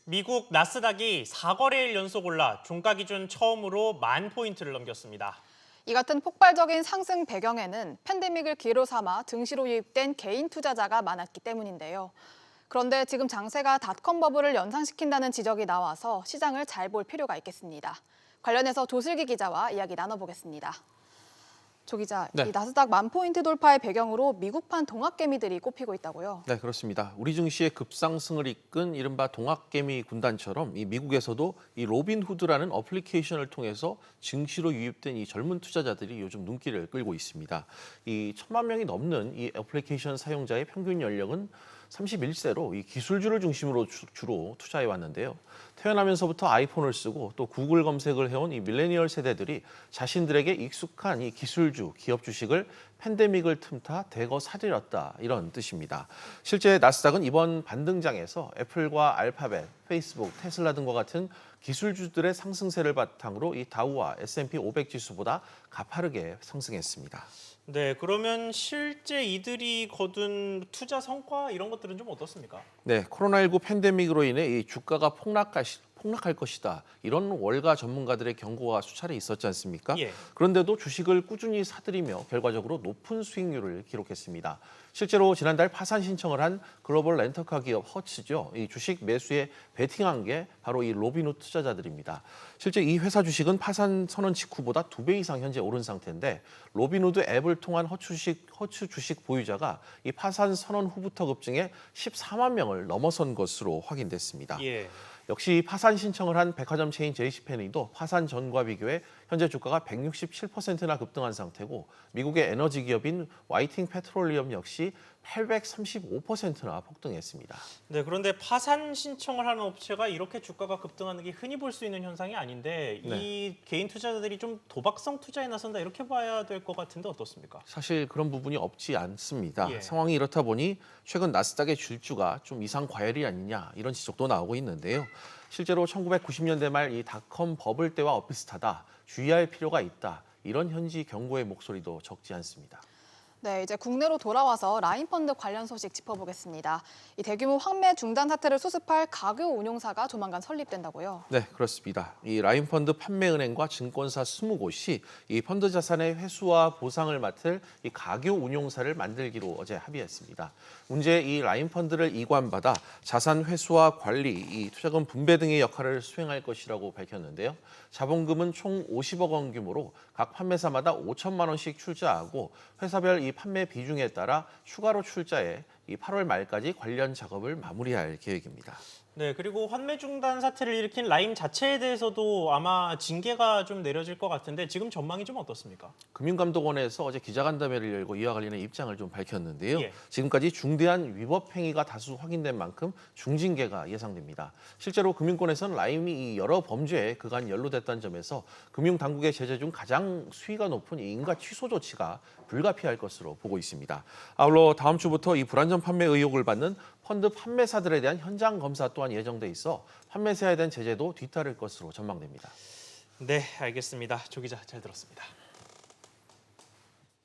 미국 나스닥이 4거래일 연속 올라 종가 기준 처음으로 10,000포인트를 넘겼습니다. 이 같은 폭발적인 상승 배경에는 팬데믹을 기회로 삼아 증시로 유입된 개인 투자자가 많았기 때문인데요. 그런데 지금 장세가 닷컴 버블을 연상시킨다는 지적이 나와서 시장을 잘 볼 필요가 있겠습니다. 관련해서 조슬기 기자와 이야기 나눠보겠습니다. 조 기자, 네. 이 나스닥 10,000포인트 돌파의 배경으로 미국판 동학개미들이 꼽히고 있다고요? 네, 그렇습니다. 우리 증시의 급상승을 이끈 이른바 동학개미 군단처럼 이 미국에서도 이 로빈후드라는 어플리케이션을 통해서 증시로 유입된 이 젊은 투자자들이 요즘 눈길을 끌고 있습니다. 이 1,000만 명이 넘는 이 어플리케이션 사용자의 평균 연령은 31세로 이 기술주를 중심으로 주로 투자해 왔는데요. 태어나면서부터 아이폰을 쓰고 또 구글 검색을 해온 이 밀레니얼 세대들이 자신들에게 익숙한 이 기술주, 기업 주식을 팬데믹을 틈타 대거 사들였다 이런 뜻입니다. 실제 나스닥은 이번 반등장에서 애플과 알파벳, 페이스북, 테슬라 등과 같은 기술주들의 상승세를 바탕으로 이 다우와 S&P 500 지수보다 가파르게 상승했습니다. 네, 그러면 실제 이들이 거둔 투자 성과 이런 것들은 좀 어떻습니까? 네, 코로나19 팬데믹으로 인해 이 주가가 폭락할 것이다. 이런 월가 전문가들의 경고가 수차례 있었지 않습니까? 예. 그런데도 주식을 꾸준히 사들이며 결과적으로 높은 수익률을 기록했습니다. 실제로 지난달 파산 신청을 한 글로벌 렌터카 기업 허츠죠. 이 주식 매수에 베팅한 게 바로 이 로빈후드 투자자들입니다. 실제 이 회사 주식은 파산 선언 직후보다 2배 이상 현재 오른 상태인데 로빈후드 앱을 통한 허츠 주식 보유자가 이 파산 선언 후부터 급증해 14만 명을 넘어선 것으로 확인됐습니다. 예. 역시 파산 신청을 한 백화점 체인 JCPenney도 파산 전과 비교해 현재 주가가 167%나 급등한 상태고 미국의 에너지 기업인 와이팅 페트롤리엄 역시 835%나 폭등했습니다. 네, 그런데 파산 신청을 하는 업체가 이렇게 주가가 급등하는 게 흔히 볼 수 있는 현상이 아닌데 이 개인 투자자들이 좀 도박성 투자에 나선다 이렇게 봐야 될 것 같은데 어떻습니까? 사실 그런 부분이 없지 않습니다. 예. 상황이 이렇다 보니 최근 나스닥의 질주가 좀 이상 과열이 아니냐 이런 지적도 나오고 있는데요. 실제로 1990년대 말 이 닷컴 버블 때와 비슷하다, 주의할 필요가 있다 이런 현지 경고의 목소리도 적지 않습니다. 네, 이제 국내로 돌아와서 라인펀드 관련 소식 짚어보겠습니다. 이 대규모 환매 중단 사태를 수습할 가교 운용사가 조만간 설립된다고요? 네, 그렇습니다. 이 라인펀드 판매은행과 증권사 20곳이 이 펀드 자산의 회수와 보상을 맡을 이 가교 운용사를 만들기로 어제 합의했습니다. 문제 이 라인펀드를 이관받아 자산 회수와 관리, 이 투자금 분배 등의 역할을 수행할 것이라고 밝혔는데요. 자본금은 총 50억 원 규모로 각 판매사마다 5천만 원씩 출자하고 회사별 이 판매 비중에 따라 추가로 출자해 이 8월 말까지 관련 작업을 마무리할 계획입니다. 네, 그리고 환매 중단 사태를 일으킨 라임 자체에 대해서도 아마 징계가 좀 내려질 것 같은데 지금 전망이 좀 어떻습니까? 금융감독원에서 어제 기자간담회를 열고 이와 관련해 입장을 좀 밝혔는데요. 예. 지금까지 중대한 위법 행위가 다수 확인된 만큼 중징계가 예상됩니다. 실제로 금융권에서는 라임이 이 여러 범죄에 그간 연루됐다는 점에서 금융당국의 제재 중 가장 수위가 높은 이 인가 취소 조치가 불가피할 것으로 보고 있습니다. 아울러 다음 주부터 이 불안전 판매 의혹을 받는 펀드 판매사들에 대한 현장 검사 또한 예정돼 있어 판매사에 대한 제재도 뒤따를 것으로 전망됩니다. 네, 알겠습니다. 조 기자 잘 들었습니다.